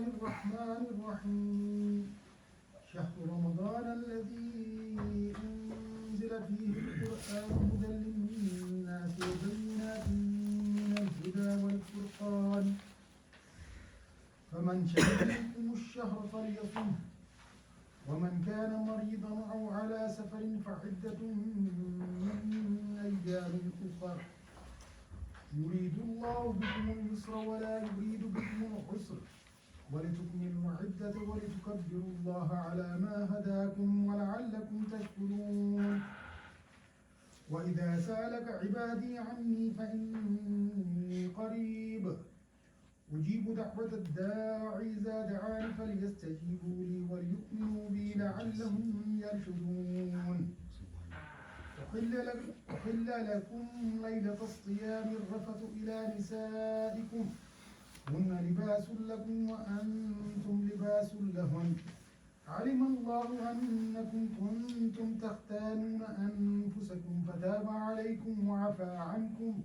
الله الرحمن الرحيم شهر رمضان الذي أنزل فيه القرآن هدى للناس وبينات من الهدى والفرقان فمن شهد منكم الشهر فليصمه ومن كان مريضا أو على سفر فعدة من أيام أخر يريد الله بكم اليسر ولا يريد بكم العسر ولتكملوا العدة ولتكبروا الله على ما هداكم ولعلكم تشكرون وإذا سألك عبادي عني فإني قريب أجيب دعوة الداعي إذا دعاني فليستجيبوا لي وليؤمنوا بي لعلهم يرشدون أحل لكم ليلة الصيام الرفث إلى نسائكم هن لباس لكم وأنتم لباس لهن علم الله أنكم كنتم تختانون أنفسكم فتاب عليكم وعفى عنكم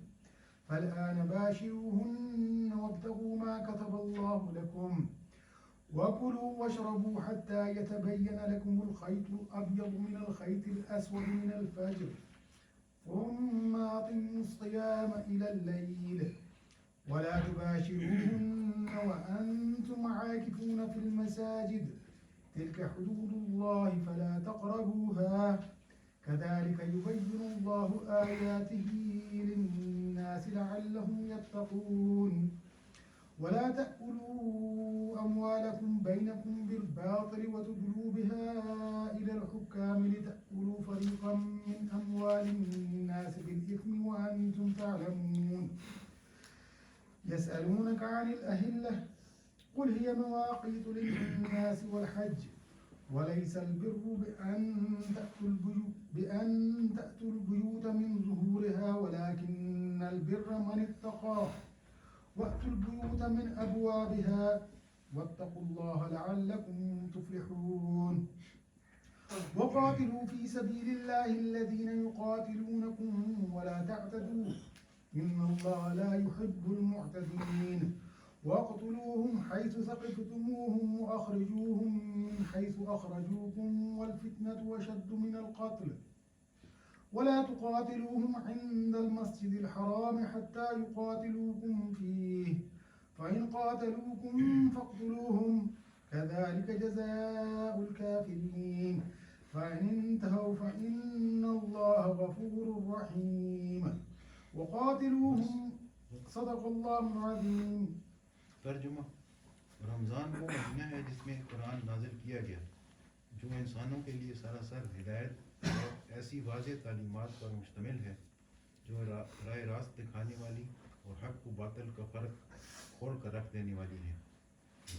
فالآن باشروهن وابتغوا ما كتب الله لكم وكلوا واشربوا حتى يتبين لكم الخيط الأبيض من الخيط الأسود من الفجر ثم أتموا الصيام إلى الليل ولا تباشروهن وأنتم عاكفون في المساجد تلك حدود الله فلا تقربوها كذلك يبين الله آياته للناس لعلهم يتقون ولا تأكلوا أموالكم بينكم بالباطل وتدلوا بها إلى الحكام لتأكلوا فريقا من أموال الناس بالإثم وأنتم تعلمون يسألونك عن الأهلة قل هي مواقيت للناس والحج وليس البر بأن تأتوا البيوت من ظهورها ولكن البر من اتقى وأتوا البيوت من أبوابها واتقوا الله لعلكم تفلحون وقاتلوا في سبيل الله الذين يقاتلونكم ولا تعتدوا إن الله لا يحب المعتدين واقتلوهم حيث ثقفتموهم وأخرجوهم من حيث أخرجوكم والفتنة أشد من القتل ولا تقاتلوهم عند المسجد الحرام حتى يقاتلوكم فيه فإن قاتلوكم فاقتلوهم كذلك جزاء الكافرين فإن انتهوا فإن الله غفور رحيم وقاتلوهم صدق الله العظيم. ترجمہ رمضان وہ مہینہ ہے جس میں قرآن نازل کیا گیا جو انسانوں کے لیے سراسر ہدایت اور ایسی واضح تعلیمات پر مشتمل ہے جو راہ راست دکھانے والی اور حق و باطل کا فرق کھول کر رکھ دینے والی ہے.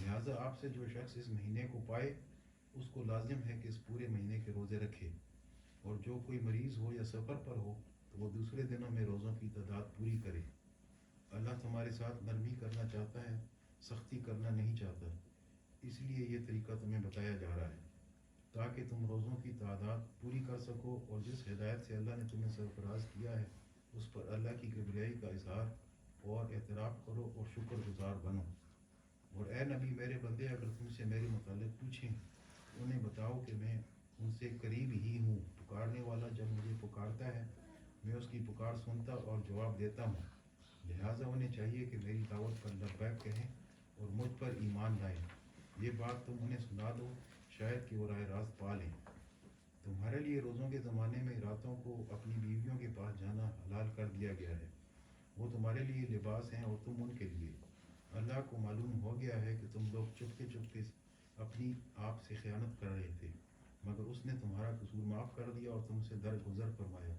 لہٰذا آپ سے جو شخص اس مہینے کو پائے اس کو لازم ہے کہ اس پورے مہینے کے روزے رکھے اور جو کوئی مریض ہو یا سفر پر ہو تو وہ دوسرے دنوں میں روزوں کی تعداد پوری کرے. اللہ تمہارے ساتھ نرمی کرنا چاہتا ہے سختی کرنا نہیں چاہتا اس لیے یہ طریقہ تمہیں بتایا جا رہا ہے تاکہ تم روزوں کی تعداد پوری کر سکو اور جس ہدایت سے اللہ نے تمہیں سرفراز کیا ہے اس پر اللہ کی کبریائی کا اظہار اور اعتراف کرو اور شکر گزار بنو. اور اے نبی میرے بندے اگر تم سے میرے متعلق پوچھیں انہیں بتاؤ کہ میں ان سے قریب ہی ہوں. پکارنے والا جب مجھے پکارتا ہے میں اس کی پکار سنتا اور جواب دیتا ہوں. لہٰذا انہیں چاہیے کہ میری دعوت پر لبیک کہیں اور مجھ پر ایمان لائیں. یہ بات تم انہیں سنا دو شاید کہ وہ راہ راست پا لیں. تمہارے لیے روزوں کے زمانے میں راتوں کو اپنی بیویوں کے پاس جانا حلال کر دیا گیا ہے. وہ تمہارے لیے لباس ہیں اور تم ان کے لیے. اللہ کو معلوم ہو گیا ہے کہ تم لوگ چپکے چپکے اپنی آپ سے خیانت کر رہے تھے مگر اس نے تمہارا قصور معاف کر دیا اور تم سے درگزر فرمایا.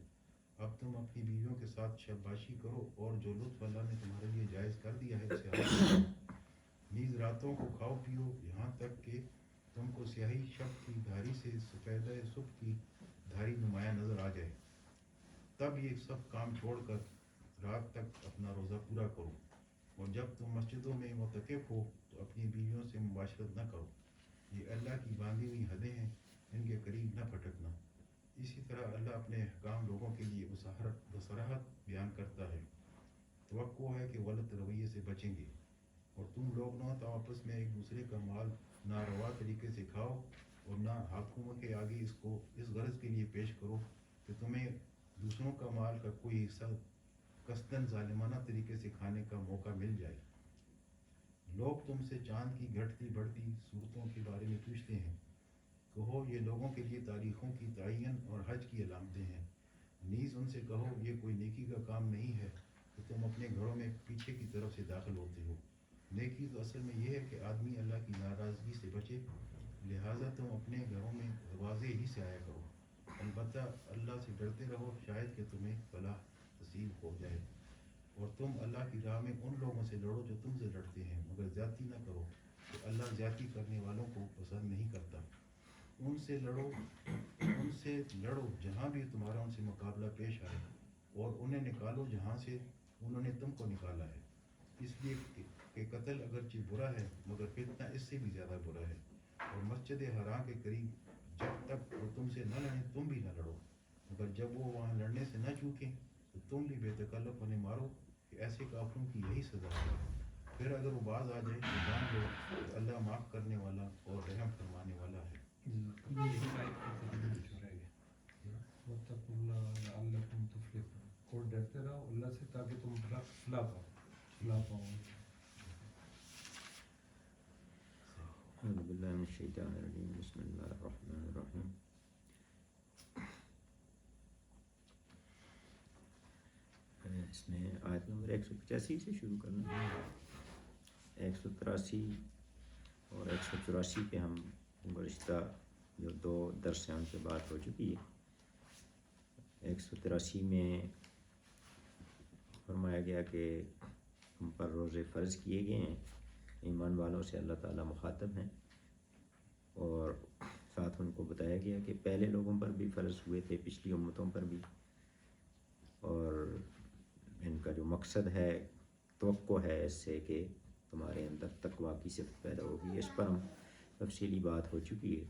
اب تم اپنی بیویوں کے ساتھ شباشی کرو اور جو لطف اللہ نے تمہارے لیے جائز کر دیا ہے اسے حاصل کرو. نیز راتوں کو کھاؤ پیو یہاں تک کہ تم کو سیاہی شب کی دھاری سے سفیدہ صبح کی دھاری نمایاں نظر آ جائے. تب یہ سب کام چھوڑ کر رات تک اپنا روزہ پورا کرو اور جب تم مسجدوں میں معتکف ہو تو اپنی بیویوں سے مباشرت نہ کرو. یہ اللہ کی باندھی ہوئی حدیں ہیں ان کے قریب نہ پھٹکنا. اسی طرح اللہ اپنے احکام لوگوں کے لیے بصراحت بیان کرتا ہے. توقع ہے کہ غلط رویے سے بچیں گے اور تم لوگ نہ تو آپس میں ایک دوسرے کا مال ناروا طریقے سے کھاؤ اور نہ حاکموں کے آگے اس کو اس غرض کے لیے پیش کرو کہ تمہیں دوسروں کا مال کا کوئی حصہ قصداً ظالمانہ طریقے سے کھانے کا موقع مل جائے۔ لوگ تم سے چاند کی گھٹتی بڑھتی صورتوں کے بارے میں پوچھتے ہیں، کہو یہ لوگوں کے لیے تاریخوں کی تعین اور حج کی علامتیں ہیں۔ نیز ان سے کہو یہ کوئی نیکی کا کام نہیں ہے کہ تم اپنے گھروں میں پیچھے کی طرف سے داخل ہوتے ہو۔ نیکی تو اصل میں یہ ہے کہ آدمی اللہ کی ناراضگی سے بچے، لہٰذا تم اپنے گھروں میں دروازے ہی سے آیا کرو۔ البتہ اللہ سے ڈرتے رہو، شاید کہ تمہیں فلاح نصیب ہو جائے۔ اور تم اللہ کی راہ میں ان لوگوں سے لڑو جو تم سے لڑتے ہیں، مگر زیادتی نہ کرو کہ اللہ زیادتی کرنے والوں کو پسند نہیں کرتا۔ ان سے لڑو جہاں بھی تمہارا ان سے مقابلہ پیش آئے، اور انہیں نکالو جہاں سے انہوں نے تم کو نکالا ہے، اس لیے کہ قتل اگرچہ برا ہے مگر فتنہ اس سے بھی زیادہ برا ہے۔ اور مسجد حرام کے قریب جب تک وہ تم سے نہ لڑیں تم بھی نہ لڑو، مگر جب وہ وہاں لڑنے سے نہ چوکیں تو تم بھی بے تکلف انہیں مارو، کہ ایسے کافروں کی یہی سزا ہے۔ پھر اگر وہ باز آ جائے تو جان لو کہ اللہ معاف کرنے والا اور رحم فرمانے والا ہے۔ واتقوا اللہ لعلکم تفلحون، اور ڈرتے رہو اللہ سے تاکہ تم فلاح پاؤ۔ اعوذ باللہ من الشیطان الرجیم، بسم اللہ الرحمن الرحیم۔ اس میں آیت نمبر 185 سے شروع کرنا ہے۔ 183 اور 184 پہ ہم گزشتہ جو 2 درس ہیں ان پہ بات ہو چکی ہے۔ 183 میں فرمایا گیا کہ ہم پر روزے فرض کیے گئے ہیں، ایمان والوں سے اللہ تعالیٰ مخاطب ہیں، اور ساتھ ان کو بتایا گیا کہ پہلے لوگوں پر بھی فرض ہوئے تھے، پچھلی امتوں پر بھی، اور ان کا جو مقصد ہے، توقع ہے اس سے کہ تمہارے اندر تقویٰ کی صفت پیدا ہوگی۔ اس پر ہم تفصیلی بات ہو چکی ہے،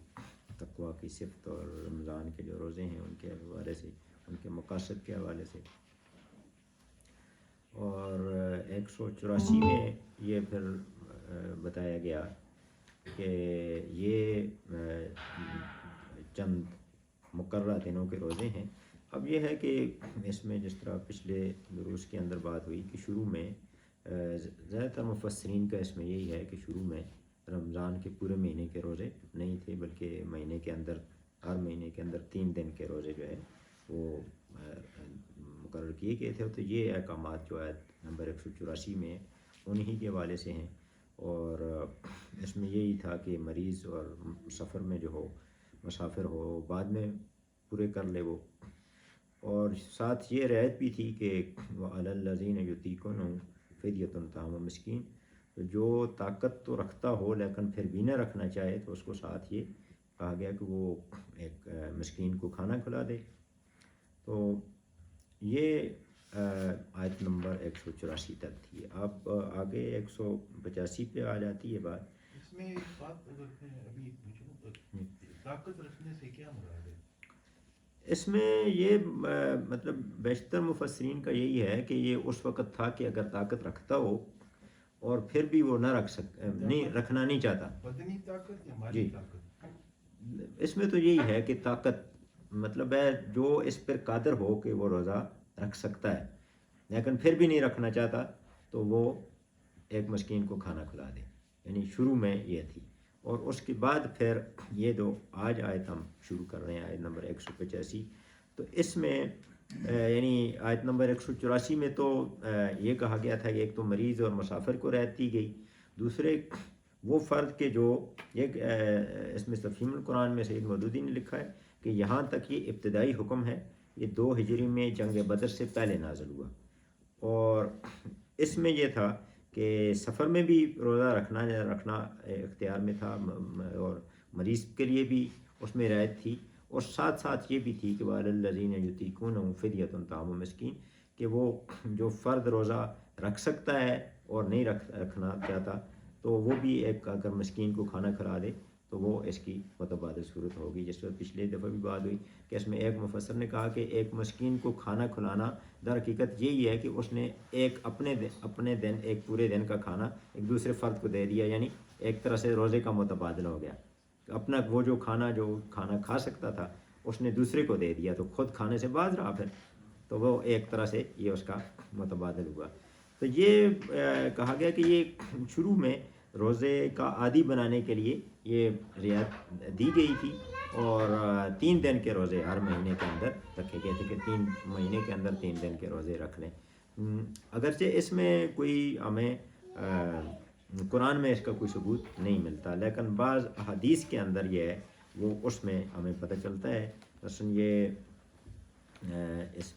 تقویٰ کی صفت اور رمضان کے جو روزے ہیں ان کے حوالے سے، ان کے مقاصد کے حوالے سے۔ اور 184 میں یہ پھر بتایا گیا کہ یہ چند مقررہ دنوں کے روزے ہیں۔ اب یہ ہے کہ اس میں جس طرح پچھلے دروس کے اندر بات ہوئی کہ شروع میں زیادہ تر مفسرین کا اس میں یہی ہے کہ شروع میں رمضان کے پورے مہینے کے روزے نہیں تھے، بلکہ مہینے کے اندر، ہر مہینے کے اندر 3 دن کے روزے جو ہے وہ مقرر کیے گئے تھے۔ تو یہ احکامات جو ہے نمبر 184 میں انہی کے حوالے سے ہیں، اور اس میں یہی تھا کہ مریض اور سفر میں جو ہو، مسافر ہو، بعد میں پورے کر لے وہ، اور ساتھ یہ رعایت بھی تھی کہ وَعَلَى الَّذِينَ يُطِيقُونَهُ فِدْيَةٌ طَعَامُ مِسْكِين، تو جو طاقت تو رکھتا ہو لیکن پھر بھی نہ رکھنا چاہے تو اس کو ساتھ یہ کہا گیا کہ وہ ایک مسکین کو کھانا کھلا دے۔ تو یہ آیت نمبر 184 تک تھی۔ اب آگے 185 پہ آ جاتی ہے بات۔ اس میں ایک بات اگر میں ابھی پوچھوں تو طاقت رکھنے سے کیا مراد ہے؟ اس میں یہ مطلب بیشتر مفسرین کا یہی ہے کہ یہ اس وقت تھا کہ اگر طاقت رکھتا ہو اور پھر بھی وہ نہ رکھنا نہیں چاہتا۔ بدنی طاقت یا مالی طاقت؟ اس میں تو یہی ہے کہ طاقت مطلب ہے جو اس پر قادر ہو کہ وہ روزہ رکھ سکتا ہے لیکن پھر بھی نہیں رکھنا چاہتا تو وہ ایک مسکین کو کھانا کھلا دے، یعنی شروع میں یہ تھی۔ اور اس کے بعد پھر یہ جو آج آیت ہم شروع کر رہے ہیں، آیت نمبر 185، تو اس میں یعنی آیت نمبر 184 میں تو یہ کہا گیا تھا کہ ایک تو مریض اور مسافر کو رعایت دی گئی، دوسرے وہ فرد کے جو ایک اس میں تفہیم القرآن میں سید مودودی نے لکھا ہے کہ یہاں تک یہ ابتدائی حکم ہے، یہ 2 ہجری میں جنگ بدر سے پہلے نازل ہوا، اور اس میں یہ تھا کہ سفر میں بھی روزہ رکھنا اختیار میں تھا، اور مریض کے لیے بھی اس میں رعایت تھی، اور ساتھ ساتھ یہ بھی تھی کہ وَعَلَى الَّذِينَ يُطِيقُونَهُ فِدْيَةٌ طَعَامُ مِسْكِين، کہ وہ جو فرد روزہ رکھ سکتا ہے اور نہیں رکھنا چاہتا تو وہ بھی ایک اگر مسکین کو کھانا کھلا دے تو وہ اس کی متبادل صورت ہوگی. جس پر پچھلے دفعہ بھی بات ہوئی کہ اس میں ایک مفسر نے کہا کہ ایک مسکین کو کھانا کھلانا در حقیقت یہی ہے کہ اس نے ایک اپنے دن ایک پورے دن کا کھانا ایک دوسرے فرد کو دے دیا, یعنی ایک طرح سے روزے کا متبادل ہو گیا. اپنا وہ جو کھانا کھا سکتا تھا اس نے دوسرے کو دے دیا, تو خود کھانے سے باز رہا پھر, تو وہ ایک طرح سے یہ اس کا متبادل ہوا. تو یہ کہا گیا کہ یہ شروع میں روزے کا عادی بنانے کے لیے یہ رعایت دی گئی تھی, اور 3 دن کے روزے ہر مہینے کے اندر رکھے گئے تھے کہ 3 مہینے کے اندر 3 دن کے روزے رکھ لیں. اگرچہ اس میں کوئی ہمیں قرآن میں اس کا کوئی ثبوت نہیں ملتا, لیکن بعض احادیث کے اندر یہ ہے وہ اس میں ہمیں پتہ چلتا ہے. مثلاً یہ اس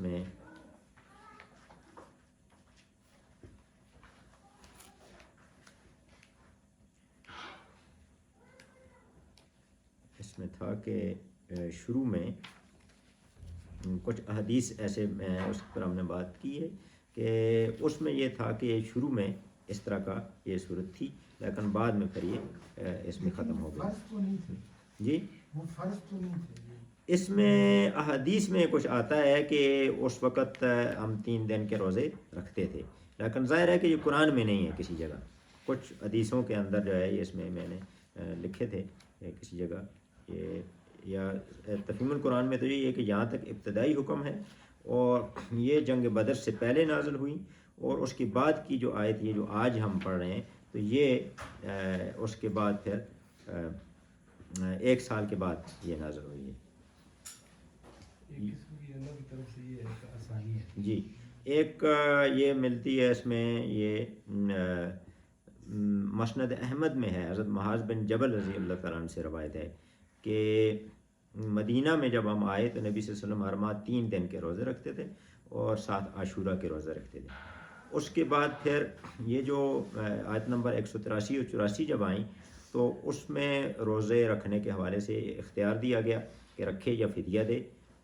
میں تھا کہ شروع میں کچھ احادیث ایسے اس پر ہم نے بات کی ہے کہ اس میں یہ تھا کہ شروع میں اس طرح کا یہ صورت تھی, لیکن بعد میں پھر یہ اس میں ختم ہو گیا. فرض تو نہیں تھے جی وہ فرض تو نہیں تھے. اس میں احادیث میں کچھ آتا ہے کہ اس وقت ہم 3 دن کے روزے رکھتے تھے, لیکن ظاہر ہے کہ یہ قرآن میں نہیں ہے کسی جگہ. کچھ حدیثوں کے اندر جو ہے اس میں نے لکھے تھے کسی جگہ یہ, یا تفہیم القرآن میں تو یہ ہے کہ یہاں تک ابتدائی حکم ہے, اور یہ جنگ بدر سے پہلے نازل ہوئی, اور اس کے بعد کی جو آیت یہ جو آج ہم پڑھ رہے ہیں تو یہ اس کے بعد پھر 1 سال کے بعد یہ نازل ہوئی ہے. اللہ کی طرف سے یہ ایک آسانی ہے. جی ایک یہ ملتی ہے اس میں, یہ مسند احمد میں ہے, حضرت معاذ بن جبل رضی اللہ تعالیٰ عنہ سے روایت ہے کہ مدینہ میں جب ہم آئے تو نبی صلی اللہ علیہ وسلم ہر ماہ 3 دن کے روزے رکھتے تھے اور 7 عاشورہ کے روزے رکھتے تھے. اس کے بعد پھر یہ جو آیت نمبر 183 اور 84 جب آئیں تو اس میں روزے رکھنے کے حوالے سے اختیار دیا گیا کہ رکھے یا فدیہ دے,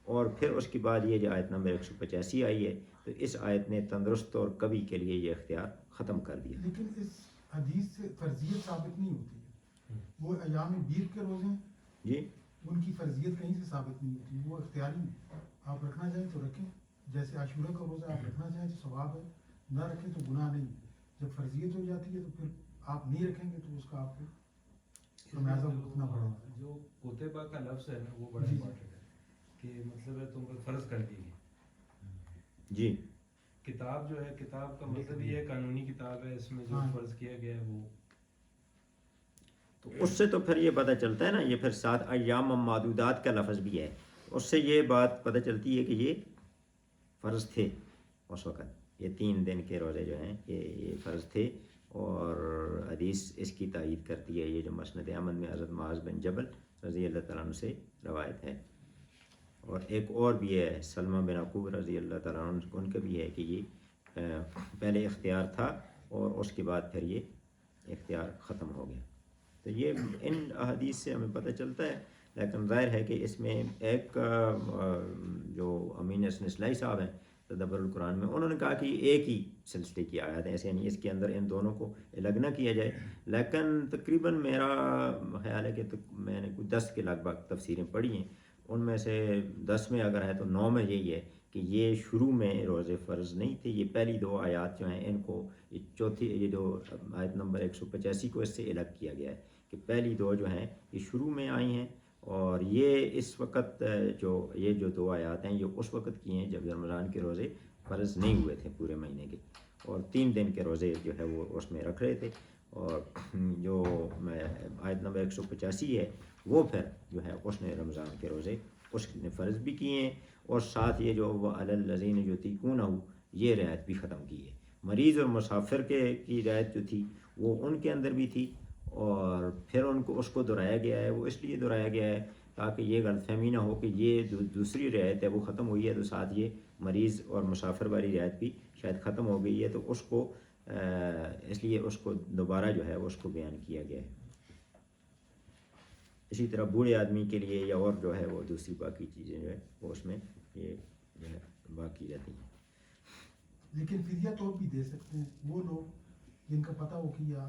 اور پھر اس کے بعد یہ جو آیت نمبر 185 آئی ہے تو اس آیت نے تندرست اور کبھی کے لیے یہ اختیار ختم کر دیا. لیکن اس حدیث سے فرضیت ثابت نہیں ہوتی ہے. وہ ایام بیت کے روزے ہیں جی ان کی فرضیت کہیں سے ثابت نہیں ہوتی, وہ اختیاری ہیں. آپ رکھنا چاہیں تو رکھیں, جیسے عاشورہ کا روزہ آپ رکھنا چاہیں تو ثواب ہے, نہ رکھیں تو گناہ نہیں. جب فرضیت ہو جاتی ہے تو پھر آپ نہیں رکھیں گے تو اس کا آپ کو خمیازہ بھگتنا پڑے گا. جو کوتبہ کا لفظ ہے نا وہ بڑا امپورٹنٹ ہے کہ مطلب ہے تم پر فرض کر دی گئی. جی کتاب جو ہے, کتاب کا مطلب یہ ہے قانونی کتاب ہے, اس میں جو فرض کیا گیا ہے وہ, تو اس سے تو پھر یہ پتہ چلتا ہے نا, یہ پھر 7 ایام معدودات کا لفظ بھی ہے, اس سے یہ بات پتہ چلتی ہے کہ یہ فرض تھے اس وقت. یہ 3 دن کے روزے جو ہیں یہ فرض تھے, اور حدیث اس کی تائید کرتی ہے, یہ جو مسند احمد میں حضرت معاذ بن جبل رضی اللہ تعالیٰ عنہ سے روایت ہے. اور ایک اور بھی ہے سلمہ بن عقوب رضی اللہ تعالیٰ عنہ, ان کا بھی ہے کہ یہ پہلے اختیار تھا اور اس کے بعد پھر یہ اختیار ختم ہو گیا. تو یہ ان احادیث سے ہمیں پتہ چلتا ہے, لیکن ظاہر ہے کہ اس میں ایک جو امین حسن اصلاحی صاحب ہیں تدبر القرآن میں, انہوں نے کہا کہ ایک ہی سلسلے کی آیات ہیں, ایسے نہیں اس کے اندر ان دونوں کو الگ نہ کیا جائے. لیکن تقریباً میرا خیال ہے کہ میں نے کوئی 10 کے لگ بھگ تفسیریں پڑھی ہیں, ان میں سے 10 میں اگر ہے تو 9 میں یہی ہے کہ یہ شروع میں روزے فرض نہیں تھے. یہ پہلی 2 آیات جو ہیں ان کو, یہ جو آیت نمبر 185 کو اس سے الگ کیا گیا ہے کہ پہلی 2 جو ہیں یہ شروع میں آئی ہیں, اور یہ اس وقت یہ جو 2 آیات ہیں یہ اس وقت کی ہیں جب رمضان کے روزے فرض نہیں ہوئے تھے پورے مہینے کے, اور 3 دن کے روزے جو ہے وہ اس میں رکھ رہے تھے. اور جو آیت نمبر 185 ہے وہ پھر جو ہے اس نے رمضان کے روزے اس نے فرض بھی کیے ہیں, اور ساتھ یہ جو وعلی الذین یطیقونہ یہ رعایت بھی ختم کی ہے. مریض اور مسافر کی رعایت جو تھی وہ ان کے اندر بھی تھی, اور پھر اس کو دہرایا گیا ہے. وہ اس لیے دہرایا گیا ہے تاکہ یہ غلط فہمی نہ ہو کہ یہ دوسری رعایت ہے وہ ختم ہوئی ہے تو ساتھ یہ مریض اور مسافر والی رعایت بھی شاید ختم ہو گئی ہے, تو اس کو اس لیے اس کو دوبارہ جو ہے اس کو بیان کیا گیا ہے. اسی طرح بوڑھے آدمی کے لیے یا اور جو ہے وہ دوسری باقی چیزیں جو ہے وہ اس میں یہ جو ہے باقی رہتی ہیں. لیکن فدیہ تو بھی دے سکتے ہیں وہ لوگ جن کا پتہ ہو کہ یا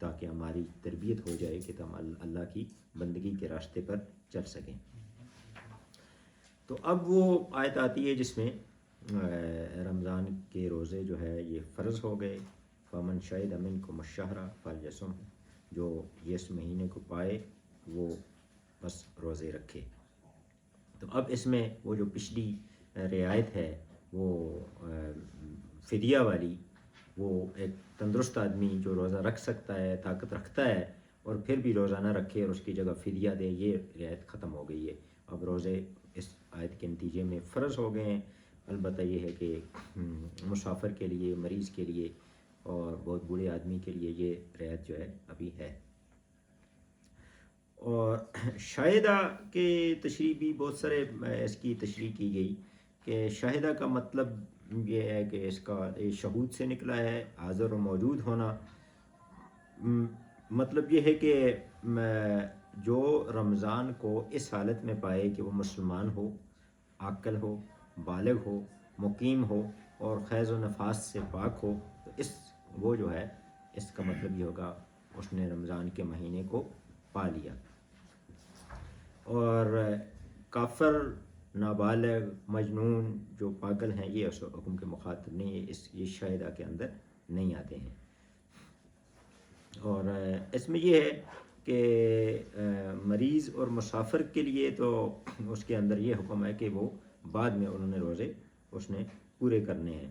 تاکہ ہماری تربیت ہو جائے کہ ہم اللہ کی بندگی کے راستے پر چل سکیں۔ تو اب وہ آیت آتی ہے جس میں رمضان کے روزے جو ہے یہ فرض ہو گئے، فمن شہد منکم الشہر فلیصم، جو یہ اس مہینے کو پائے وہ بس روزے رکھے۔ تو اب اس میں وہ جو پچھلی رعایت ہے وہ فدیہ والی، وہ ایک تندرست آدمی جو روزہ رکھ سکتا ہے، طاقت رکھتا ہے اور پھر بھی روزہ نہ رکھے اور اس کی جگہ فدیہ دے، یہ رعایت ختم ہو گئی ہے۔ اب روزے اس آیت کے نتیجے میں فرض ہو گئے ہیں۔ البتہ یہ ہے کہ مسافر کے لیے، مریض کے لیے اور بہت بوڑھے آدمی کے لیے یہ رعایت جو ہے ابھی ہے۔ اور شاہدہ کے تشریح بھی بہت سارے اس کی تشریح کی گئی کہ شاہدہ کا مطلب یہ ہے کہ اس کا شہود سے نکلا ہے، حاضر و موجود ہونا۔ مطلب یہ ہے کہ جو رمضان کو اس حالت میں پائے کہ وہ مسلمان ہو، عاقل ہو، بالغ ہو، مقیم ہو اور خیز و نفاس سے پاک ہو، تو وہ جو ہے اس کا مطلب یہ ہوگا اس نے رمضان کے مہینے کو پا لیا۔ اور کافر، نابالغ، مجنون، جو پاگل ہیں یہ اس حکم کے مخاطب نہیں ہے، یہ شاہدہ کے اندر نہیں آتے ہیں۔ اور اس میں یہ ہے کہ مریض اور مسافر کے لیے تو اس کے اندر یہ حکم ہے کہ وہ بعد میں انہوں نے روزے اس نے پورے کرنے ہیں۔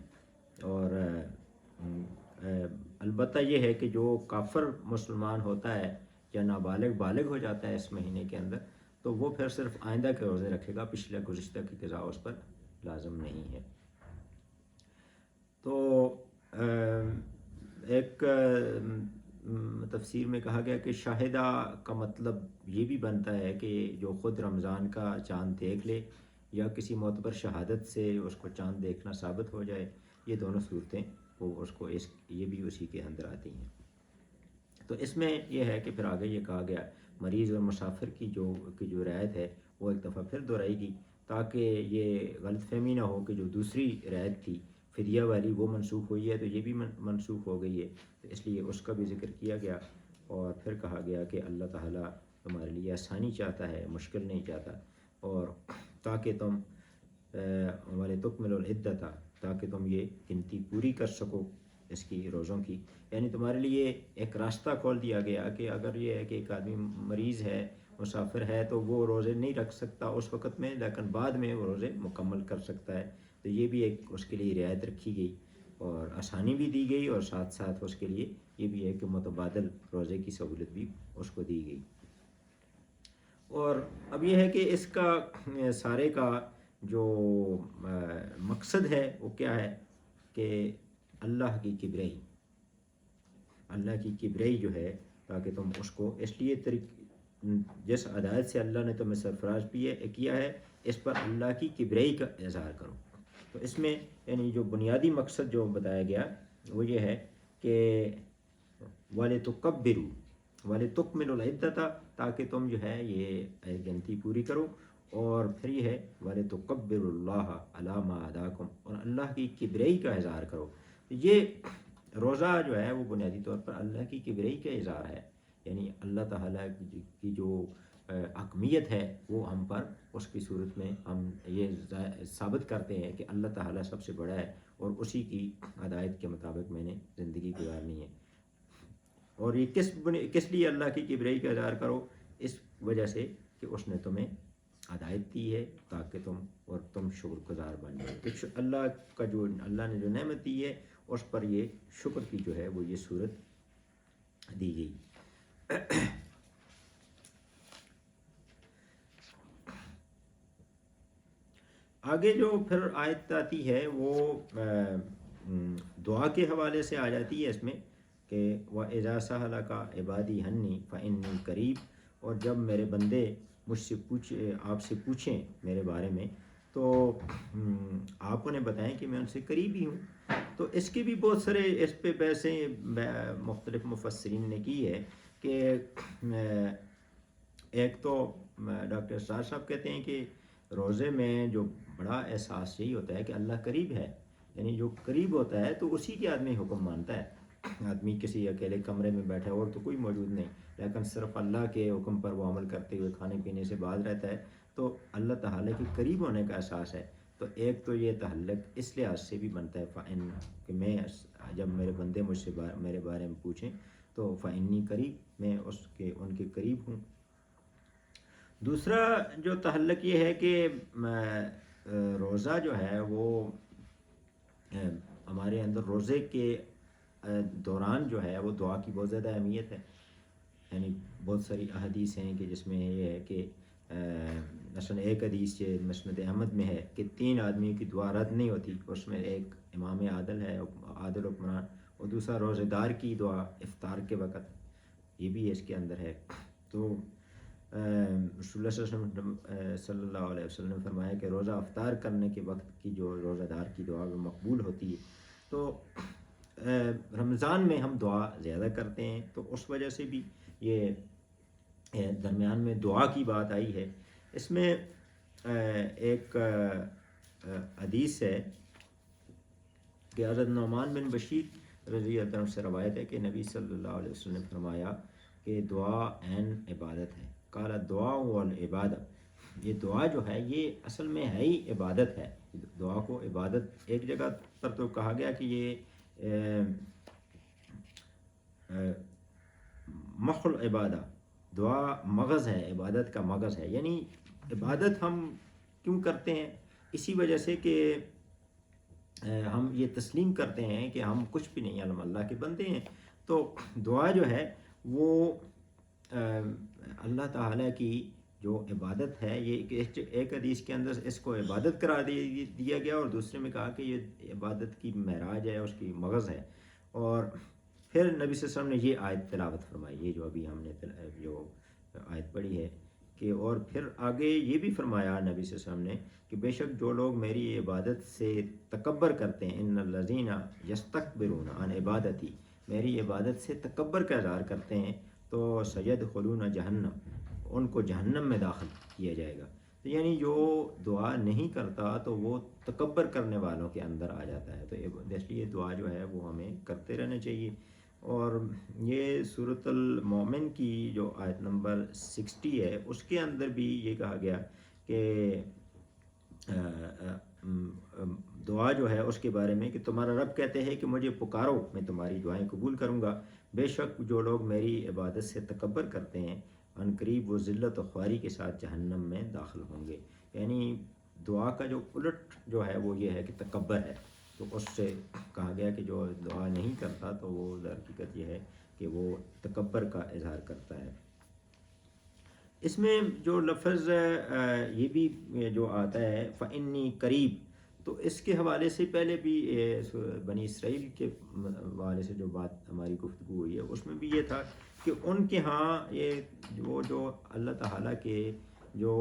اور البتہ یہ ہے کہ جو کافر مسلمان ہوتا ہے یا نابالغ بالغ ہو جاتا ہے اس مہینے کے اندر، تو وہ پھر صرف آئندہ کے روزے رکھے گا، پچھلے گزشتہ کی قضا اس پر لازم نہیں ہے۔ تو ایک تفسیر میں کہا گیا کہ شاہدہ کا مطلب یہ بھی بنتا ہے کہ جو خود رمضان کا چاند دیکھ لے یا کسی معتبر شہادت سے اس کو چاند دیکھنا ثابت ہو جائے، یہ دونوں صورتیں وہ اس کو یہ بھی اسی کے اندر آتی ہیں۔ تو اس میں یہ ہے کہ پھر آگے یہ کہا گیا مریض اور مسافر کی جو رعایت ہے وہ ایک دفعہ پھر دہرائی گئی تاکہ یہ غلط فہمی نہ ہو کہ جو دوسری رعایت تھی فدیہ والی وہ منسوخ ہوئی ہے تو یہ بھی منسوخ ہو گئی ہے، تو اس لیے اس کا بھی ذکر کیا گیا۔ اور پھر کہا گیا کہ اللہ تعالیٰ تمہارے لیے آسانی چاہتا ہے، مشکل نہیں چاہتا، اور تاکہ تم وَلِتُكْمِلُوا الْعِدَّةَ، تاکہ تم یہ گنتی پوری کر سکو اس کی روزوں کی۔ یعنی تمہارے لیے ایک راستہ کھول دیا گیا کہ اگر یہ ہے کہ ایک آدمی مریض ہے، مسافر ہے، تو وہ روزے نہیں رکھ سکتا اس وقت میں، لیکن بعد میں وہ روزے مکمل کر سکتا ہے، تو یہ بھی ایک اس کے لیے رعایت رکھی گئی اور آسانی بھی دی گئی، اور ساتھ ساتھ اس کے لیے یہ بھی ہے کہ متبادل روزے کی سہولت بھی اس کو دی گئی۔ اور اب یہ ہے کہ اس کا سارے کا جو مقصد ہے وہ کیا ہے کہ اللہ کی کبریائی، اللہ کی کبریائی جو ہے، تاکہ تم اس کو اس لیے جس ہدایت سے اللہ نے تمہیں سرفراز کیا ہے اس پر اللہ کی کبریائی کا اظہار کرو۔ تو اس میں یعنی جو بنیادی مقصد جو بتایا گیا وہ یہ ہے کہ وَلِتُكَبِّرُوا وَلِتُكْمِلُوا الْعِدَّةَ، تاکہ تم جو ہے یہ گنتی پوری کرو، اور پھر یہ ہے وَلِتُكَبِّرُوا اللَّهَ عَلَى مَا هَدَاكُمْ، اور اللہ کی کبریائی کا اظہار کرو۔ یہ روزہ جو ہے وہ بنیادی طور پر اللہ کی کبریائی کا اظہار ہے، یعنی اللہ تعالیٰ کی جو حکمیت ہے وہ ہم پر، اس کی صورت میں ہم یہ ثابت کرتے ہیں کہ اللہ تعالیٰ سب سے بڑا ہے اور اسی کی ہدایت کے مطابق میں نے زندگی گزارنی ہے۔ اور یہ کس لیے اللہ کی کبریائی کا اظہار کرو؟ اس وجہ سے کہ اس نے تمہیں ہدایت دی ہے تاکہ تم شکر گزار بن جائے۔ اللہ کا جو اللہ نے جو نعمت دی ہے اس پر یہ شکر کی جو ہے وہ یہ صورت دی گئی۔ آگے جو پھر آیت آتی ہے وہ دعا کے حوالے سے آ جاتی ہے اس میں کہ وَإِذَا سَأَلَكَ عِبَادِي عَنِّي فَإِنِّي قَرِيبٌ، اور جب میرے بندے مجھ سے آپ سے پوچھیں میرے بارے میں تو آپ انہیں بتائیں کہ میں ان سے قریب ہی ہوں۔ تو اس کی بھی بہت سارے اس پہ بحثیں مختلف مفسرین نے کی ہے کہ ایک تو ڈاکٹر اسرار صاحب کہتے ہیں کہ روزے میں جو بڑا احساس یہی ہوتا ہے کہ اللہ قریب ہے، یعنی جو قریب ہوتا ہے تو اسی کے آدمی حکم مانتا ہے، آدمی کسی اکیلے کمرے میں بیٹھا ہے اور تو کوئی موجود نہیں، لیکن صرف اللہ کے حکم پر وہ عمل کرتے ہوئے کھانے پینے سے باز رہتا ہے، تو اللہ تعالیٰ کے قریب ہونے کا احساس ہے۔ تو ایک تو یہ تعلق اس لحاظ سے بھی بنتا ہے فَإِن، کہ میں جب میرے بندے مجھ سے میرے بارے میں پوچھیں تو فَإِنِّي قریب، میں ان کے قریب ہوں۔ دوسرا جو تعلق یہ ہے کہ روزہ جو ہے وہ ہمارے اندر روزے کے دوران جو ہے وہ دعا کی بہت زیادہ اہمیت ہے، یعنی بہت ساری احادیث ہیں کہ جس میں یہ ہے کہ مثلاً ایک حدیث یہ مسند احمد میں ہے کہ 3 آدمیوں کی دعا رد نہیں ہوتی، اس میں ایک امام عادل ہے، عادل حکمران، اور دوسرا روزہ دار کی دعا افطار کے وقت، یہ بھی اس کے اندر ہے۔ تو رسول اللہ صلی اللہ علیہ وسلم نے فرمایا کہ روزہ افطار کرنے کے وقت کی جو روزہ دار کی دعا وہ مقبول ہوتی ہے۔ تو رمضان میں ہم دعا زیادہ کرتے ہیں، تو اس وجہ سے بھی یہ درمیان میں دعا کی بات آئی ہے۔ اس میں ایک حدیث ہے کہ حضرت نعمان بن بشیر رضی اللہ عنہ سے روایت ہے کہ نبی صلی اللہ علیہ وسلم نے فرمایا کہ دعا عین عبادت ہے، قال دعا والعبادت، یہ دعا جو ہے یہ اصل میں ہے ہی عبادت ہے۔ دعا کو عبادت ایک جگہ پر تو کہا گیا کہ یہ مخ العبادہ، دعا مغز ہے، عبادت کا مغز ہے، یعنی عبادت ہم کیوں کرتے ہیں؟ اسی وجہ سے کہ ہم یہ تسلیم کرتے ہیں کہ ہم کچھ بھی نہیں، ہم اللہ کے بندے ہیں۔ تو دعا جو ہے وہ اللہ تعالیٰ کی جو عبادت ہے، یہ ایک حدیث کے اندر اس کو عبادت قرار دیا گیا، اور دوسرے میں کہا کہ یہ عبادت کی معراج ہے، اس کی مغز ہے۔ اور پھر نبی صلی اللہ علیہ وسلم نے یہ آیت تلاوت فرمائی، یہ جو ابھی ہم نے جو آیت پڑھی ہے، کہ اور پھر آگے یہ بھی فرمایا نبی صلی اللہ علیہ وسلم نے کہ بے شک جو لوگ میری عبادت سے تکبر کرتے ہیں، ان الذین یستکبرون عن عبادتی، میری عبادت سے تکبر کا اظہار کرتے ہیں، تو سیدخلون جہنم، ان کو جہنم میں داخل کیا جائے گا۔ تو یعنی جو دعا نہیں کرتا تو وہ تکبر کرنے والوں کے اندر آ جاتا ہے۔ تو اس لیے دعا جو ہے وہ ہمیں کرتے رہنا چاہیے۔ اور یہ سورۃ المومن کی جو آیت نمبر 60 ہے، اس کے اندر بھی یہ کہا گیا کہ دعا جو ہے اس کے بارے میں کہ تمہارا رب کہتے ہیں کہ مجھے پکارو، میں تمہاری دعائیں قبول کروں گا، بے شک جو لوگ میری عبادت سے تکبر کرتے ہیں ان قریب وہ ذلت و خواری کے ساتھ جہنم میں داخل ہوں گے۔ یعنی دعا کا جو الٹ جو ہے وہ یہ ہے کہ تکبر ہے، تو اس سے کہا گیا کہ جو دعا نہیں کرتا تو وہ حقیقت یہ ہے کہ وہ تکبر کا اظہار کرتا ہے۔ اس میں جو لفظ یہ بھی جو آتا ہے فَإِنِّي قریب، تو اس کے حوالے سے پہلے بھی بنی اسرائیل کے حوالے سے جو بات ہماری گفتگو ہوئی ہے اس میں بھی یہ تھا کہ ان کے ہاں یہ وہ جو اللہ تعالیٰ کے جو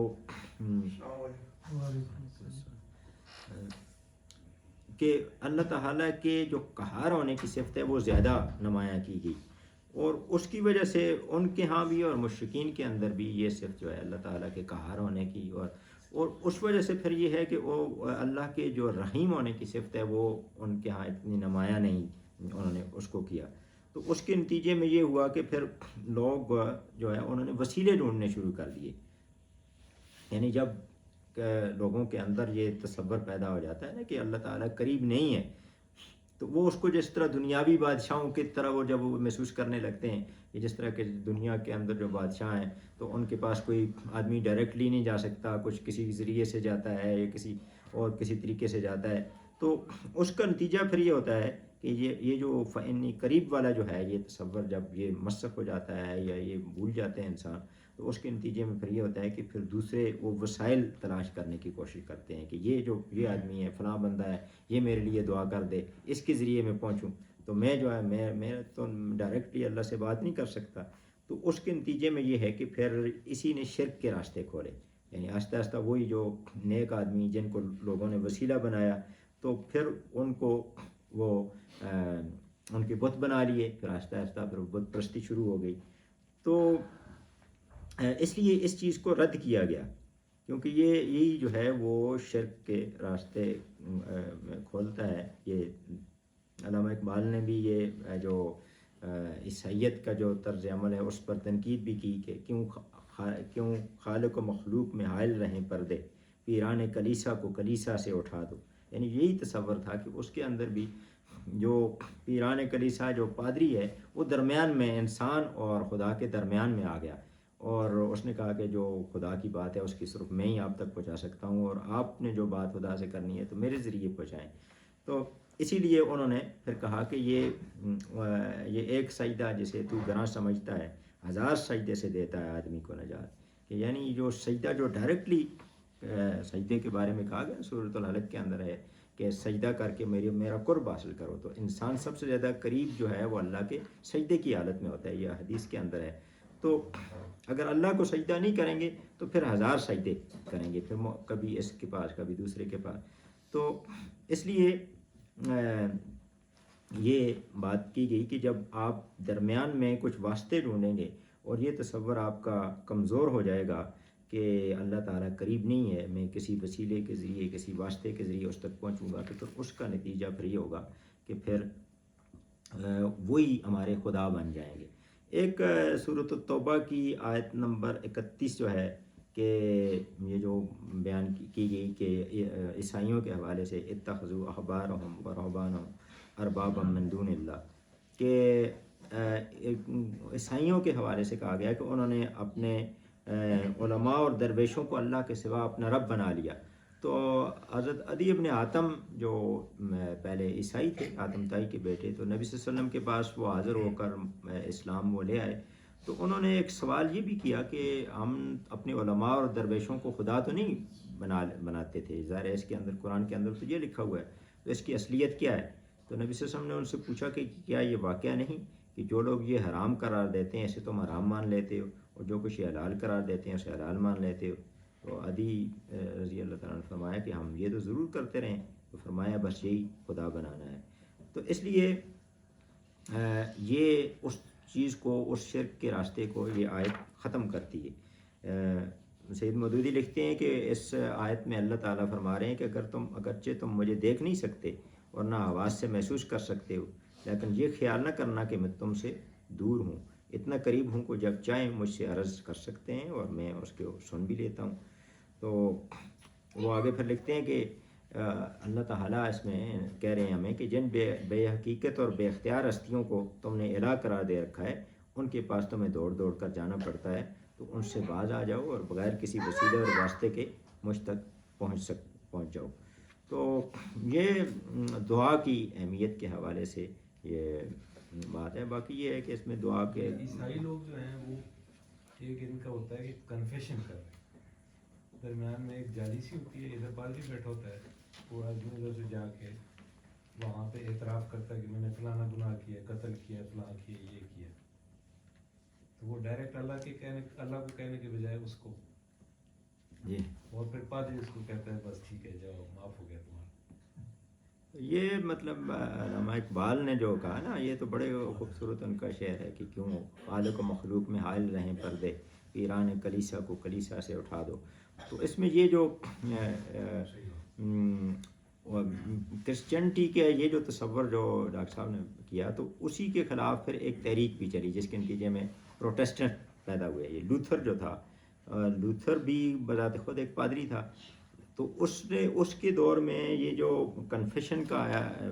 کہ اللہ تعالیٰ کے جو قہار ہونے کی صفت ہے وہ زیادہ نمایاں کی گئی، اور اس کی وجہ سے ان کے ہاں بھی اور مشرکین کے اندر بھی یہ صفت جو ہے اللہ تعالیٰ کے قہار ہونے کی، اور اس وجہ سے پھر یہ ہے کہ وہ اللہ کے جو رحیم ہونے کی صفت ہے وہ ان کے ہاں اتنی نمایاں نہیں انہوں نے اس کو کیا۔ تو اس کے نتیجے میں یہ ہوا کہ پھر لوگ جو ہے انہوں نے وسیلے ڈھونڈنے شروع کر دیے، یعنی جب لوگوں کے اندر یہ تصور پیدا ہو جاتا ہے نا کہ اللہ تعالیٰ قریب نہیں ہے، تو وہ اس کو جس طرح دنیاوی بادشاہوں کی طرح وہ جب وہ محسوس کرنے لگتے ہیں کہ جس طرح کہ دنیا کے اندر جو بادشاہ ہیں تو ان کے پاس کوئی آدمی ڈائریکٹلی نہیں جا سکتا، کچھ کسی ذریعے سے جاتا ہے یا کسی طریقے سے جاتا ہے، تو اس کا نتیجہ پھر یہ ہوتا ہے کہ یہ جو فإنی قریب والا جو ہے یہ تصور جب یہ مسخ ہو جاتا ہے یا یہ بھول جاتے ہیں انسان، تو اس کے نتیجے میں پھر یہ ہوتا ہے کہ پھر دوسرے وہ وسائل تلاش کرنے کی کوشش کرتے ہیں کہ یہ آدمی ہے، فلاں بندہ ہے، یہ میرے لیے دعا کر دے، اس کے ذریعے میں پہنچوں، تو میں جو ہے میں تو ڈائریکٹلی اللہ سے بات نہیں کر سکتا۔ تو اس کے نتیجے میں یہ ہے کہ پھر اسی نے شرک کے راستے کھولے، یعنی آہستہ آہستہ وہی جو نیک آدمی جن کو لوگوں نے وسیلہ بنایا تو پھر ان کو وہ ان کے بت بنا لیے، پھر آہستہ آہستہ پھر بت پرستی شروع ہو گئی۔ تو اس لیے اس چیز کو رد کیا گیا، کیونکہ یہی جو ہے وہ شرک کے راستے کھولتا ہے، یہ علامہ اقبال نے بھی یہ جو عیسائیت کا جو طرز عمل ہے اس پر تنقید بھی کی کہ کیوں خالق و مخلوق میں حائل رہیں پردے، پیران کلیسا کو کلیسا سے اٹھا دو. یعنی یہی تصور تھا کہ اس کے اندر بھی جو پیران کلیسا جو پادری ہے وہ درمیان میں انسان اور خدا کے درمیان میں آ گیا، اور اس نے کہا کہ جو خدا کی بات ہے اس کی صرف میں ہی آپ تک پہنچا سکتا ہوں، اور آپ نے جو بات خدا سے کرنی ہے تو میرے ذریعے پہنچائیں. تو اسی لیے انہوں نے پھر کہا کہ یہ ایک سجدہ جسے تو گناہ سمجھتا ہے 1000 سجدے سے دیتا ہے آدمی کو نجات. کہ یعنی جو سجدہ جو ڈائریکٹلی سجدے کے بارے میں کہا گیا سورۃ الحلق کے اندر ہے کہ سجدہ کر کے میرا قرب حاصل کرو، تو انسان سب سے زیادہ قریب جو ہے وہ اللہ کے سجدے کی حالت میں ہوتا ہے، یہ حدیث کے اندر ہے. تو اگر اللہ کو سجدہ نہیں کریں گے تو پھر 1000 سجدے کریں گے، پھر کبھی اس کے پاس کبھی دوسرے کے پاس. تو اس لیے یہ بات کی گئی کہ جب آپ درمیان میں کچھ واسطے ڈھونڈیں گے اور یہ تصور آپ کا کمزور ہو جائے گا کہ اللہ تعالیٰ قریب نہیں ہے، میں کسی وسیلے کے ذریعے کسی واسطے کے ذریعے اس تک پہنچوں گا، تو پھر اس کا نتیجہ پھر یہ ہوگا کہ پھر وہی ہمارے خدا بن جائیں گے. ایک سورۃ التوبہ کی آیت نمبر 31 جو ہے کہ یہ جو بیان کی گئی کہ عیسائیوں کے حوالے سے اتخذوا احبارهم ورهبانهم اربابا من دون اللہ، کہ عیسائیوں کے حوالے سے کہا گیا کہ انہوں نے اپنے علماء اور درویشوں کو اللہ کے سوا اپنا رب بنا لیا. تو حضرت عدی ابن حاتم جو پہلے عیسائی تھے، حاتم طائی کے بیٹے، تو نبی صلی اللہ علیہ وسلم کے پاس وہ حاضر ہو کر اسلام وہ لے آئے. تو انہوں نے ایک سوال یہ بھی کیا کہ ہم اپنے علماء اور درویشوں کو خدا تو نہیں بناتے تھے، ظاہر ہے اس کے اندر قرآن کے اندر تو یہ لکھا ہوا ہے، تو اس کی اصلیت کیا ہے؟ تو نبی صلی اللہ علیہ وسلم نے ان سے پوچھا کہ کیا یہ واقعہ نہیں کہ جو لوگ یہ حرام قرار دیتے ہیں اسے تم حرام مان لیتے ہو، اور جو کچھ یہ حلال قرار دیتے ہیں اسے حلال مان لیتے ہو. تو عدی رضی اللہ تعالیٰ نے فرمایا کہ ہم یہ تو ضرور کرتے رہیں. تو فرمایا بس یہی خدا بنانا ہے. تو اس لیے یہ اس چیز کو، اس شرک کے راستے کو یہ آیت ختم کرتی ہے. سید مودودی لکھتے ہیں کہ اس آیت میں اللہ تعالیٰ فرما رہے ہیں کہ اگرچہ تم مجھے دیکھ نہیں سکتے اور نہ آواز سے محسوس کر سکتے ہو، لیکن یہ خیال نہ کرنا کہ میں تم سے دور ہوں، اتنا قریب ہوں کہ جب چاہیں مجھ سے عرض کر سکتے ہیں اور میں اس کو سن بھی لیتا ہوں. تو وہ آگے پھر لکھتے ہیں کہ اللہ تعالیٰ اس میں کہہ رہے ہیں ہمیں کہ جن بے حقیقت اور بے اختیار ہستیوں کو تم نے الہ قرار دے رکھا ہے ان کے پاس تمہیں دوڑ دوڑ کر جانا پڑتا ہے، تو ان سے باز آ جاؤ اور بغیر کسی وسیلے اور واسطے کے مجھ تک پہنچ جاؤ. تو یہ دعا کی اہمیت کے حوالے سے یہ بات ہے. باقی یہ ہے کہ اس میں دعا کے عیسائی لوگ جو ہیں وہ ایک ان کا ہوتا ہے کہ کنفیشن کر رہے ہیں، درمیان میں ایک جالی سی ہوتی ہے، ادھر پادری بیٹھا ہوتا ہے، وہ آدمی ادھر سے جا کے وہاں پہ اعتراف کرتا ہے کہ میں نے فلانا گناہ کیا، قتل کیا، فلاں کیا، یہ کیا. تو وہ ڈائریکٹ اللہ کو کہنے کے بجائے اس کو، جی، اور پھر پادری اس کو کہتا ہے بس ٹھیک ہے جاؤ معاف ہو گیا تمہارا. یہ مطلب علامہ اقبال نے جو کہا نا، یہ تو بڑے خوبصورت ان کا شعر ہے کہ کیوں خالق و مخلوق میں حائل رہیں پردے، پیران کلیسا کو کلیسا سے اٹھا دو. تو اس میں یہ جو کرسچینٹی کے یہ جو تصور جو ڈاکٹر صاحب نے کیا، تو اسی کے خلاف پھر ایک تحریک بھی چلی جس کے نتیجے میں پروٹیسٹنٹ پیدا ہوئے. یہ لوتھر جو تھا، لوتھر بھی بذات خود ایک پادری تھا، تو اس کے دور میں یہ جو کنفیشن کا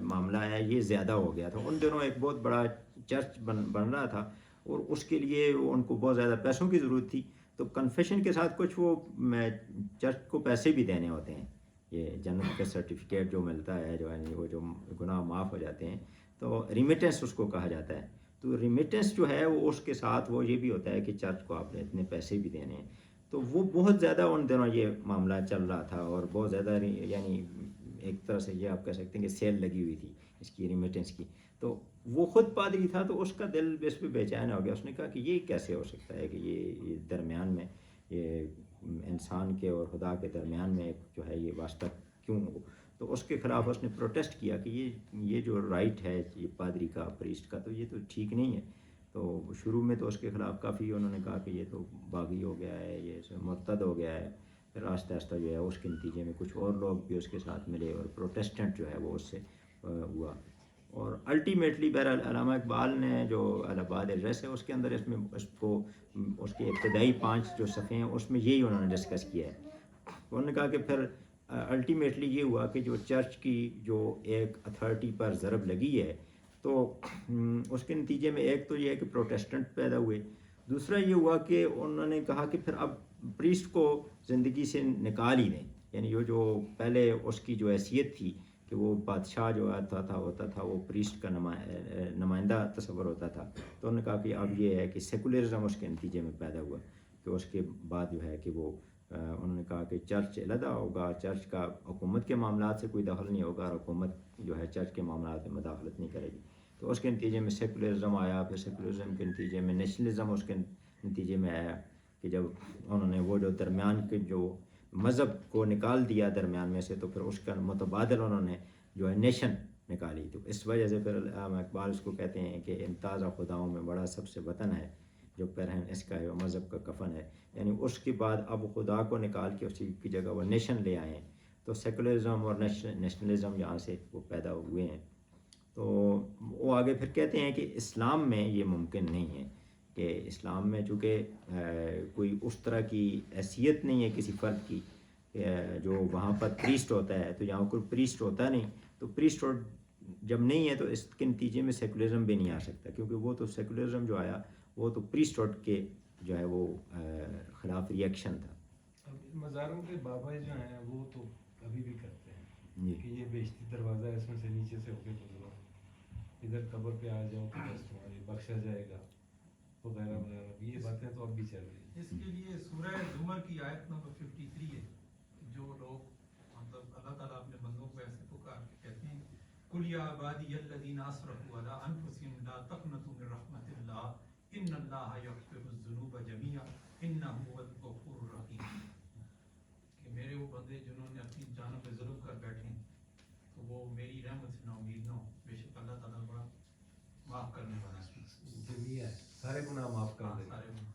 معاملہ ہے یہ زیادہ ہو گیا تھا. ان دنوں ایک بہت بڑا چرچ بن رہا تھا اور اس کے لیے ان کو بہت زیادہ پیسوں کی ضرورت تھی. تو کنفیشن کے ساتھ کچھ وہ چرچ کو پیسے بھی دینے ہوتے ہیں، یہ جنت کا سرٹیفکیٹ جو ملتا ہے، جو یعنی وہ جو گناہ معاف ہو جاتے ہیں، تو ریمیٹنس اس کو کہا جاتا ہے. تو ریمیٹنس جو ہے وہ اس کے ساتھ وہ یہ بھی ہوتا ہے کہ چرچ کو آپ نے اتنے پیسے بھی دینے ہیں. تو وہ بہت زیادہ ان دنوں یہ معاملہ چل رہا تھا اور بہت زیادہ یعنی ایک طرح سے یہ آپ کہہ سکتے ہیں کہ سیل لگی ہوئی تھی اس کی ریمیٹنس کی. تو وہ خود پادری تھا تو اس کا دل اس پہ بے چین ہو گیا. اس نے کہا کہ یہ کیسے ہو سکتا ہے کہ یہ درمیان میں یہ انسان کے اور خدا کے درمیان میں جو ہے یہ واسطہ کیوں ہو. تو اس کے خلاف اس نے پروٹیسٹ کیا کہ یہ جو رائٹ ہے یہ پادری کا، پریسٹ کا، تو یہ تو ٹھیک نہیں ہے. تو شروع میں تو اس کے خلاف کافی انہوں نے کہا کہ یہ تو باغی ہو گیا ہے، یہ مرتد ہو گیا ہے. پھر آہستہ آہستہ جو ہے اس کے نتیجے میں کچھ اور لوگ بھی اس کے ساتھ ملے اور پروٹیسٹنٹ جو ہے وہ اس سے ہوا. اور الٹیمیٹلی بہرحال علامہ اقبال نے جو الہ آباد ایڈریس ہے اس کے اندر اس میں اس کے ابتدائی 5 جو صفحے ہیں اس میں یہی انہوں نے ڈسکس کیا ہے. انہوں نے کہا کہ پھر الٹیمیٹلی یہ ہوا کہ جو چرچ کی جو ایک اتھارٹی پر ضرب لگی ہے تو اس کے نتیجے میں ایک تو یہ ہے کہ پروٹیسٹنٹ پیدا ہوئے. دوسرا یہ ہوا کہ انہوں نے کہا کہ پھر اب پریسٹ کو زندگی سے نکال ہی دیں. یعنی جو پہلے اس کی جو حیثیت تھی کہ وہ بادشاہ جو ہوتا تھا وہ پریسٹ کا نمائندہ تصور ہوتا تھا. تو انہوں نے کہا کہ اب یہ ہے کہ سیکولرزم اس کے نتیجے میں پیدا ہوا کہ اس کے بعد جو ہے کہ وہ انہوں نے کہا کہ چرچ علیحدہ ہوگا, چرچ کا حکومت کے معاملات سے کوئی دخل نہیں ہوگا اور حکومت جو ہے چرچ کے معاملات میں مداخلت نہیں کرے گی. تو اس کے نتیجے میں سیکولرزم آیا. پھر سیکولرزم کے نتیجے میں نیشنلزم اس کے نتیجے میں آیا کہ جب انہوں نے وہ جو درمیان کے جو مذہب کو نکال دیا درمیان میں سے تو پھر اس کا متبادل انہوں نے جو ہے نیشن نکالی. تو اس وجہ سے پھر اقبال اس کو کہتے ہیں کہ امتازہ خداؤں میں بڑا سب سے وطن ہے جو پرہن اس کا ہے وہ مذہب کا کفن ہے. یعنی اس کے بعد اب خدا کو نکال کے اسی کی جگہ وہ نیشن لے آئے ہیں. تو سیکولرزم اور نیشنلزم یہاں سے وہ پیدا ہوئے ہیں. تو وہ آگے پھر کہتے ہیں کہ اسلام میں یہ ممکن نہیں ہے کہ اسلام میں چونکہ کوئی اس طرح کی حیثیت نہیں ہے کسی فرد کی جو وہاں پر پریسٹ ہوتا ہے. تو یہاں کوئی پریسٹ ہوتا نہیں. تو پریسٹ جب نہیں ہے تو اس کے نتیجے میں سیکولرزم بھی نہیں آ سکتا کیونکہ وہ تو سیکولرزم جو آیا وہ تو پریسٹ کے جو ہے وہ خلاف ریئیکشن تھا. مزاروں کے بابا جو ہیں وہ تو ابھی بھی کرتے ہیں جی کہ یہ بیشتی دروازہ ہے اس میں سے نیچے سے ہو کے گزرو, ادھر قبر پہ آ جاؤ تو بس تمہاری بخشا جائے گا وغیرہ وغیرہ. یہ باتیں تو اب بھی چل رہی ہیں. اس کے لیے سورہ زمر کی آیت نمبر 53 ہے. جو لوگ مطلب اللہ تعالیٰ اپنے بندوں کو ایسے پکار کے کہتے ہیں قل یا عبادی الذین اسرفوا علی انفسہم لا تقنطوا من رحمت اللہ ان اللہ یغفر الذنوب جميعا انہ هو الغفور الرحیم. کہ میرے وہ بندے جنہوں نے اپنی جانوں پہ ظلم کر بیٹھے تو وہ میری رحمت سے نا امید نہ ہو. بے شک اللہ تعالیٰ بڑا معاف کرنے والا ہے. جمیع ہے, سارے گناہ معاف کر دے. سارے گناہ.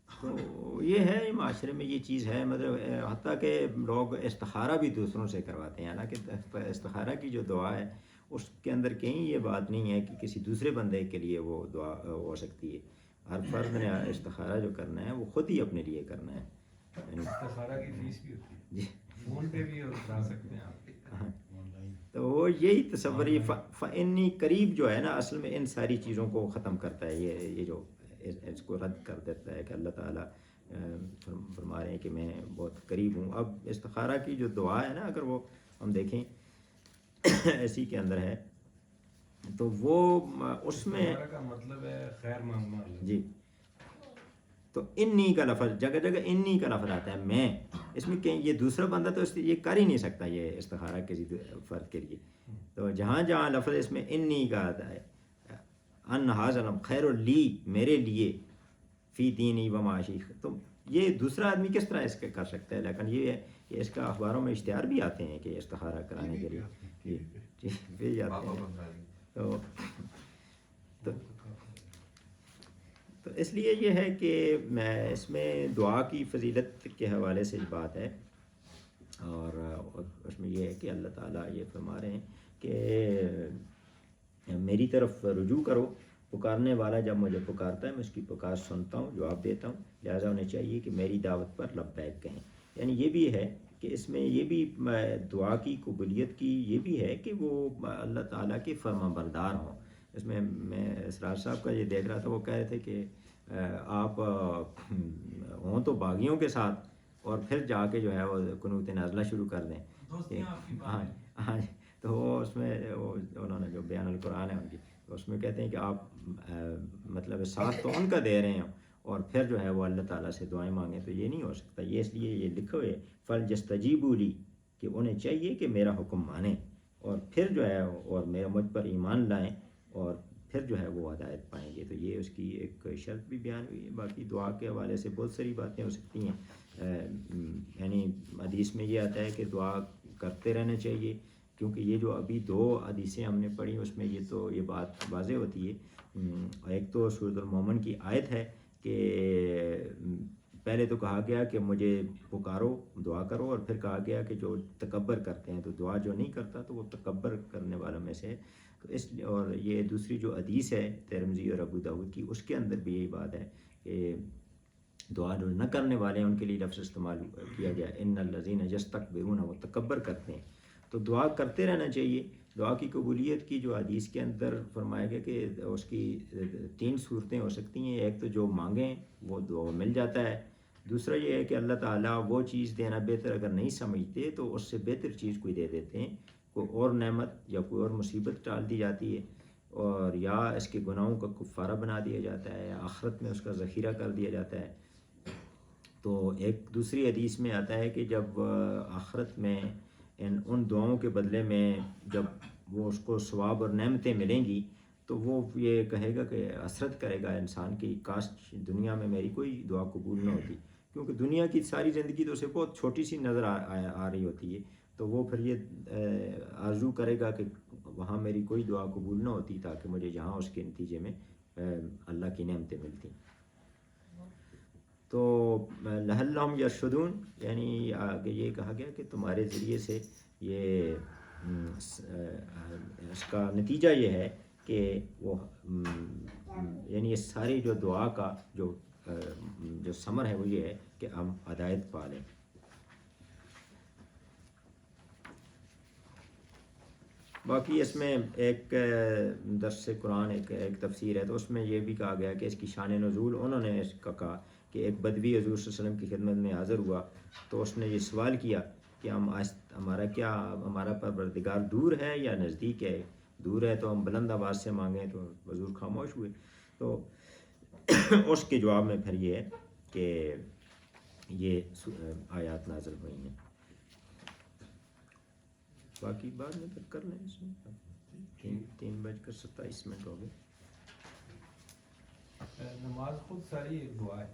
تو یہ ہے معاشرے میں یہ چیز ہے. مطلب حتیٰ کہ لوگ استخارہ بھی دوسروں سے کرواتے ہیں. حالانکہ استخارہ کی جو دعا ہے اس کے اندر کہیں یہ بات نہیں ہے کہ کسی دوسرے بندے کے لیے وہ دعا ہو سکتی ہے. ہر فرد نے استخارہ جو کرنا ہے وہ خود ہی اپنے لیے کرنا ہے. استخارہ کی فیس بھی ہوتی ہے جی فون پہ بھی کرا سکتے ہیں آپ. تو وہ یہی تصور یہ فإنی قریب جو ہے نا اصل میں ان ساری چیزوں کو ختم کرتا ہے. یہ جو اس کو رد کر دیتا ہے کہ اللہ تعالیٰ فرما رہے ہیں کہ میں بہت قریب ہوں. اب استخارہ کی جو دعا ہے نا اگر وہ ہم دیکھیں اسی کے اندر ہے تو وہ اس میں استخارہ کا مطلب ہے خیر مانگنا. جی تو انی کا لفظ جگہ جگہ انی کا لفظ آتا ہے میں. اس میں کہیں یہ دوسرا بندہ تو یہ کر ہی نہیں سکتا یہ استخارہ کسی فرد کے لیے. تو جہاں جہاں لفظ اس میں انی کا آتا ہے ان ھذا خیر لی میرے لیے فی دینی و معاشی, تو یہ دوسرا آدمی کس طرح اس کا کر سکتا ہے. لیکن یہ ہے کہ اس کا اخباروں میں اشتہار بھی آتے ہیں کہ استخارہ کرانے کے لیے جی بھی آتے ہیں. تو اس لیے یہ ہے کہ میں اس میں دعا کی فضیلت کے حوالے سے بات ہے. اور اس میں یہ ہے کہ اللہ تعالیٰ یہ فرما رہے ہیں کہ میری طرف رجوع کرو. پکارنے والا جب مجھے پکارتا ہے میں اس کی پکار سنتا ہوں, جواب دیتا ہوں. لہٰذا انہیں چاہیے کہ میری دعوت پر لبیک کہیں. یعنی یہ بھی ہے کہ اس میں یہ بھی دعا کی قبولیت کی یہ بھی ہے کہ وہ اللہ تعالیٰ کے فرما بردار ہوں. اس میں اسرار صاحب کا یہ دیکھ رہا تھا, وہ کہہ رہے تھے کہ آپ ہوں تو باغیوں کے ساتھ اور پھر جا کے جو ہے وہ قنوت نازلہ شروع کر دیں. ہاں ہاں تو اس میں انہوں نے جو بیان القرآن ہے ان کی اس میں کہتے ہیں کہ آپ مطلب ساتھ تو ان کا دے رہے ہیں اور پھر جو ہے وہ اللہ تعالیٰ سے دعائیں مانگیں, تو یہ نہیں ہو سکتا. یہ اس لیے یہ لکھے ہوئے فَلْيَسْتَجِيبُوا لِي کہ انہیں چاہیے کہ میرا حکم مانیں اور پھر جو ہے اور میرا مجھ پر ایمان لائیں اور پھر جو ہے وہ ہدایت پائیں گے. تو یہ اس کی ایک شرط بھی بیان ہوئی ہے. باقی دعا کے حوالے سے بہت ساری باتیں ہو سکتی ہیں. یعنی حدیث میں یہ آتا ہے کہ دعا کرتے رہنا چاہیے کیونکہ یہ جو ابھی 2 حدیثیں ہم نے پڑھی اس میں یہ بات واضح ہوتی ہے. ایک تو سورۃ المومن کی آیت ہے کہ پہلے تو کہا گیا کہ مجھے پکارو دعا کرو، اور پھر کہا گیا کہ جو تکبر کرتے ہیں، تو دعا جو نہیں کرتا تو وہ تکبر کرنے والوں میں سے ہے۔ تو اس اور یہ دوسری جو حدیث ہے ترمذی اور ابو داؤد کی، اس کے اندر بھی یہی بات ہے کہ دعا جو نہ کرنے والے ہیں ان کے لیے لفظ استعمال کیا گیا ان الذین یستکبرون، وہ تکبر کرتے ہیں۔ تو دعا کرتے رہنا چاہیے۔ دعا کی قبولیت کی جو حدیث کے اندر فرمایا گیا کہ اس کی 3 صورتیں ہو سکتی ہیں۔ ایک تو جو مانگیں وہ دعا مل جاتا ہے، دوسرا یہ ہے کہ اللہ تعالیٰ وہ چیز دینا بہتر اگر نہیں سمجھتے تو اس سے بہتر چیز کوئی دے دیتے ہیں، کوئی اور نعمت یا کوئی اور مصیبت ٹال دی جاتی ہے، اور یا اس کے گناہوں کا کفارہ بنا دیا جاتا ہے، یا آخرت میں اس کا ذخیرہ کر دیا جاتا ہے۔ تو ایک دوسری حدیث میں آتا ہے کہ جب آخرت میں ان دعاؤں کے بدلے میں جب وہ اس کو ثواب اور نعمتیں ملیں گی تو وہ یہ کہے گا کہ حسرت کرے گا انسان کی، کاش دنیا میں میری کوئی دعا قبول نہ ہوتی، کیونکہ دنیا کی ساری زندگی تو اسے بہت چھوٹی سی نظر آ رہی ہوتی ہے۔ تو وہ پھر یہ آرزو کرے گا کہ وہاں میری کوئی دعا قبول نہ ہوتی تاکہ مجھے یہاں اس کے نتیجے میں اللہ کی نعمتیں ملتی۔ تو لعلہم یرشدون، یعنی آگے یہ کہا گیا کہ تمہارے ذریعے سے یہ اس کا نتیجہ یہ ہے کہ وہ یعنی یہ ساری جو دعا کا جو ثمر ہے وہ یہ ہے کہ ہم ہدایت پا لیں۔ باقی اس میں ایک درس قرآن ایک تفسیر ہے، تو اس میں یہ بھی کہا گیا کہ اس کی شان نزول انہوں نے اس کا کہا کہ ایک بدوی حضور صلی اللہ علیہ وسلم کی خدمت میں حاضر ہوا، تو اس نے یہ سوال کیا کہ ہمارا پروردگار دور ہے یا نزدیک ہے؟ دور ہے تو ہم بلند آواز سے مانگیں، تو حضور خاموش ہوئے۔ تو اس کے جواب میں پھر یہ ہے کہ یہ آیات نازل ہوئی ہیں۔ باقی بعد میں پھر کر لیں، اس میں 3:27 ہو گئے۔ نماز خود ساری ایک دعا ہے۔